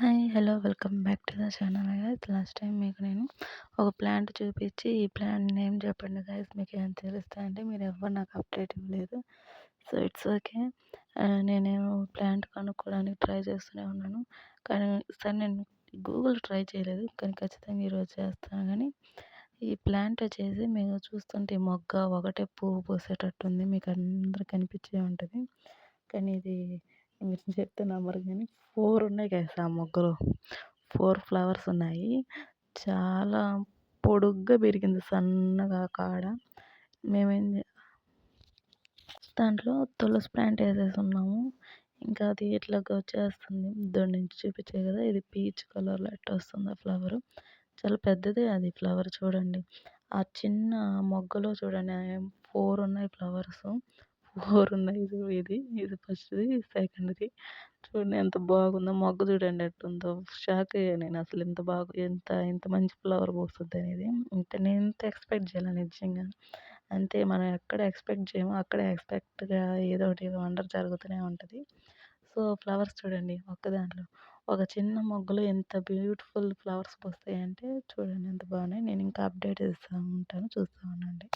Hi! Hello! Welcome back to the channel guys. Last time మీకు నేను ఒక plant చూపించి, ఈ ప్లాంట్ నేమ్ చెప్పండి గైస్ మీకేమైనా తెలుస్తదా అంటే మీరెవ్వరు నాకు అప్డేట్ ఇవ్వలేదు. So, it's okay. నేనేమో ప్లాంట్ కనుక్కోవడానికి ట్రై చేస్తూనే ఉన్నాను. కానీ ఈసారి నేను గూగుల్ ట్రై చేయలేదు. కానీ ఖచ్చితంగా ఈరోజు చేస్తాను గానీ, ఈ ప్లాంట్ వచ్చేసి మీరు చూస్తుంటే ఈ మొగ్గ ఒకటే పువ్వు పూసేటట్టుంది. మీకు అందరికి కనిపించే ఉంటది. కానీ ఇది మీరు చెప్తే నమ్మరు గానీ 4 ఉన్నాయి గైస్ ఆ మొగ్గలో. 4 ఫ్లవర్స్ ఉన్నాయి. చాలా పొడుగ్గా పెరిగింది సన్నగా కాడ. మేమేం జే దాంట్లో తులసి ప్లాంట్ ఏసేసున్నాము. ఇంకా అది ఇట్లాగా వచ్చేస్తుంది. దూరం నుంచి చూపించా కదా! ఇది పీచ్ కలర్‌లో ఎట్టొస్తుందో ఫ్లవరు. చాలా పెద్దదే అది ఫ్లవర్ చూడండి. ఆ చిన్న మొగ్గలో చూడండి 4 ఉన్నాయి ఫ్లవర్సు. 4 ఉన్నాయి ఇది. ఇది ఫస్ట్‌ది, సెకండ్‌ది. చూడండి ఎంత బాగుందో మొగ్గ చూడండి ఎట్టుందో. షాక్ అయ్యా నేనసలు ఇంత మంచి ఫ్లవర్ పూస్తదనేది. అంటే నేనింత ఎక్స్‌పెక్ట్ చేయలే నిజంగా. అంతే మనం ఎక్కడ ఎక్స్‌పెక్ట్ చేయమో అక్కడే ఎక్స్‌పెక్ట్‌గా ఏదోకటి వండర్ జరుగుతూనే ఉంటది. సో, ఫ్లవర్స్ చూడండి ఒక్క దాంట్లో. ఒక చిన్న మొగ్గలో ఎంత బ్యూటిఫుల్ ఫ్లవర్స్ పూస్తాయంటే చూడండి ఎంత బాగున్నాయి. నేనింకా అప్డేట్ ఇస్తా ఉంటాను. చూస్తూ ఉండండి.